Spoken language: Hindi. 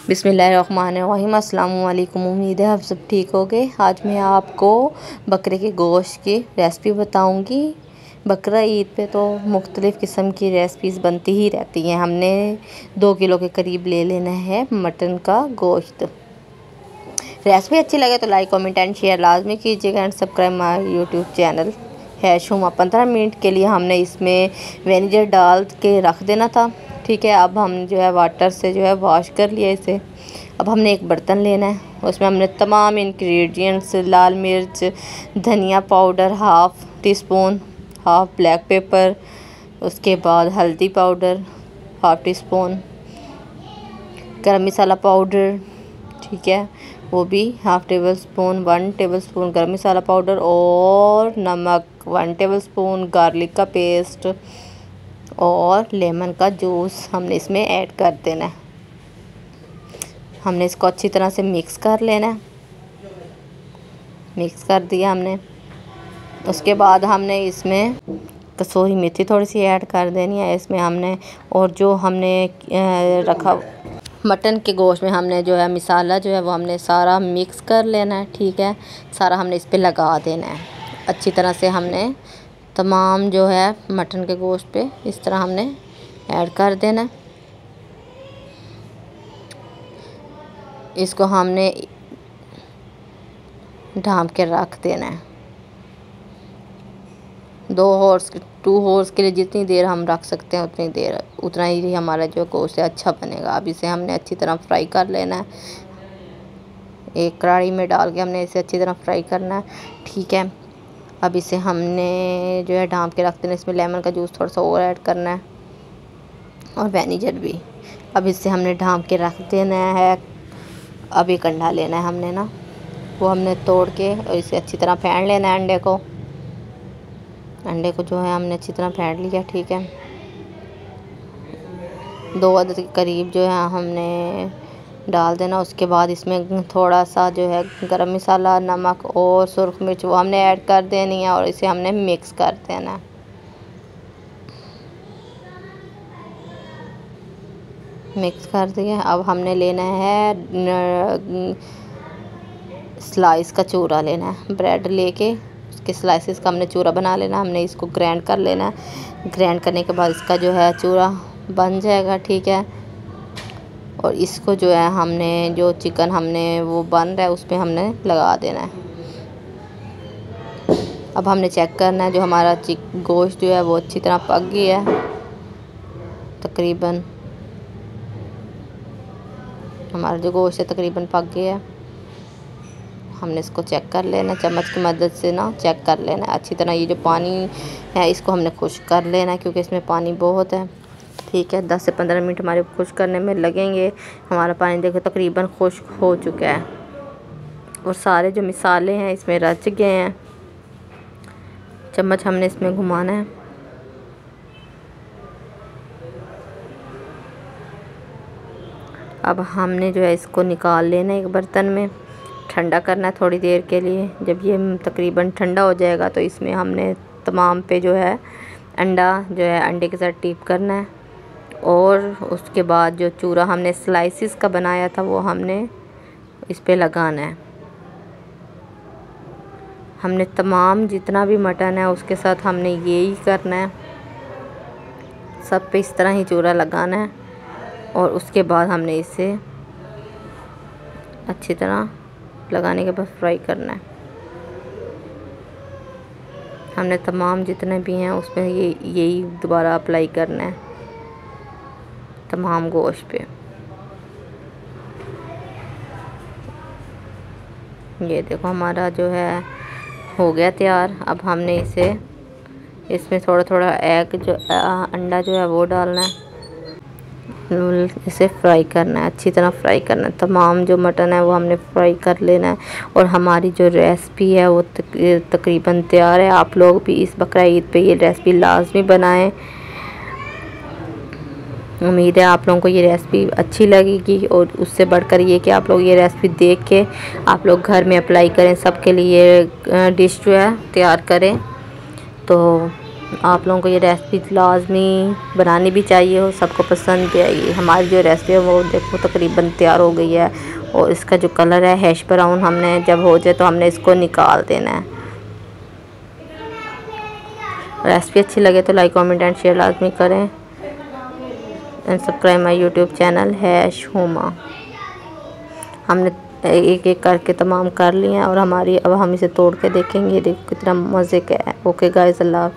बिस्मिल्लाहिर्रहमानिर्रहीम। अस्सलाम वालेकुम। उम्मीद है आप सब ठीक हो गए। आज मैं आपको बकरे के गोश्त की रेसिपी बताऊंगी। बकरा ईद पे तो मुख्तलिफ़ किस्म की रेसिपीज़ बनती ही रहती हैं। हमने 2 किलो के करीब ले लेना है मटन का गोश्त। रेसिपी अच्छी लगे तो लाइक कमेंट एंड शेयर लाजमी कीजिएगा and subscribe my YouTube channel है शुमा। 15 मिनट के लिए हमने इसमें विनेगर डाल के रख देना था। ठीक है, अब हम जो है वाटर से जो है वॉश कर लिया इसे। अब हमने एक बर्तन लेना है, उसमें हमने तमाम इंग्रेडिएंट्स लाल मिर्च, धनिया powder half tea spoon, half black pepper, उसके बाद हल्दी पाउडर हाफ़ टी स्पून, गरम मसाला पाउडर, ठीक है वो भी half table spoon, 1 table spoon गरम मसाला पाउडर और नमक, 1 टेबल स्पून गार्लिक का पेस्ट और लेमन का जूस हमने इसमें ऐड कर देना है। हमने इसको अच्छी तरह से मिक्स कर लेना है। मिक्स कर दिया हमने। उसके बाद हमने इसमें कसूरी मेथी थोड़ी सी ऐड कर देनी है इसमें हमने। और जो हमने रखा मटन के गोश्त में हमने जो है मसाला जो है वो हमने सारा मिक्स कर लेना है। ठीक है, सारा हमने इस पे लगा देना है अच्छी तरह से। हमने तमाम जो है मटन के गोश्त पे इस तरह हमने ऐड कर देना है। इसको हमने ढाँप के रख देना है 2 हॉर्स के लिए। जितनी देर हम रख सकते हैं उतनी देर, उतना ही हमारा जो गोश्त है अच्छा बनेगा। अब इसे हमने अच्छी तरह फ्राई कर लेना है। एक कढ़ाई में डाल के हमने इसे अच्छी तरह फ्राई करना है। ठीक है, अब इसे हमने जो है ढाँप के रख देना। इसमें लेमन का जूस थोड़ा सा और ऐड करना है और विनेगर भी। अब इसे हमने ढाँप के रख देना है। अब एक अंडा लेना है हमने ना, वो हमने तोड़ के और इसे अच्छी तरह फेंट लेना है। अंडे को जो है हमने अच्छी तरह फेंट लिया। ठीक है, 2 अदद के करीब जो है हमने डाल देना। उसके बाद इसमें थोड़ा सा जो है गरम मसाला, नमक और सुर्ख मिर्च वो हमने ऐड कर देनी है और इसे हमने मिक्स कर देना है। मिक्स कर दिया। अब हमने लेना है स्लाइस का चूरा लेना है। ब्रेड लेके उसके स्लाइसेस का हमने चूरा बना लेना। हमने इसको ग्राइंड कर लेना है। ग्राइंड करने के बाद इसका जो है चूरा बन जाएगा। ठीक है, और इसको जो है हमने जो चिकन हमने वो बन रहा है उस पर हमने लगा देना है। अब हमने चेक करना है जो हमारा गोश्त जो है वो अच्छी तरह पक गया है। तकरीबन हमारा जो गोश्त है तकरीबन पक गया है। हमने इसको चेक कर लेना, चम्मच की मदद से ना चेक कर लेना अच्छी तरह। ये जो पानी है इसको हमने खुश्क कर लेना क्योंकि इसमें पानी बहुत है। ठीक है, 10 से 15 मिनट हमारे खुश्क करने में लगेंगे। हमारा पानी देखो तकरीबन खुश्क हो चुका है और सारे जो मसाले हैं इसमें रच गए हैं। चम्मच हमने इसमें घुमाना है। अब हमने जो है इसको निकाल लेना है एक बर्तन में, ठंडा करना है थोड़ी देर के लिए। जब ये तकरीबन ठंडा हो जाएगा तो इसमें हमने तमाम पे जो है अंडा जो है अंडे के साथ टिप करना है और उसके बाद जो चूरा हमने स्लाइसिस का बनाया था वो हमने इस पे लगाना है। हमने तमाम जितना भी मटन है उसके साथ हमने यही करना है। सब पे इस तरह ही चूरा लगाना है और उसके बाद हमने इसे अच्छी तरह लगाने के बाद फ्राई करना है। हमने तमाम जितने भी हैं उसमें यही दोबारा अप्लाई करना है तमाम गोश्त पे। ये देखो हमारा जो है हो गया तैयार। अब हमने इसमें थोड़ा थोड़ा एग जो अंडा जो है वो डालना है। इसे फ्राई करना है, अच्छी तरह फ्राई करना है। तमाम जो मटन है वो हमने फ्राई कर लेना है और हमारी जो रेसिपी है वो तकरीबन तैयार है। आप लोग भी इस बकरा ईद पे ये रेसिपी लाजमी बनाएं। उम्मीद है आप लोगों को ये रेसिपी अच्छी लगेगी और उससे बढ़कर ये कि आप लोग ये रेसिपी देख के आप लोग घर में अप्लाई करें, सबके लिए डिश जो है तैयार करें। तो आप लोगों को ये रेसिपी लाजमी बनानी भी चाहिए और सबको पसंद भी आएगी। हमारी जो रेसिपी है वो देखो तकरीबन तैयार हो गई है और इसका जो कलर है हैश ब्राउन, हमने जब हो जाए तो हमने इसको निकाल देना है। रेसिपी अच्छी लगे तो लाइक कमेंट एंड शेयर लाजमी करें and subscribe my YouTube channel hash Huma. हमने एक एक करके तमाम कर लिए हैं और अब हम इसे तोड़ के देखेंगे, देखो कितना मज़े का है। ओके गाइस, अल्लाह।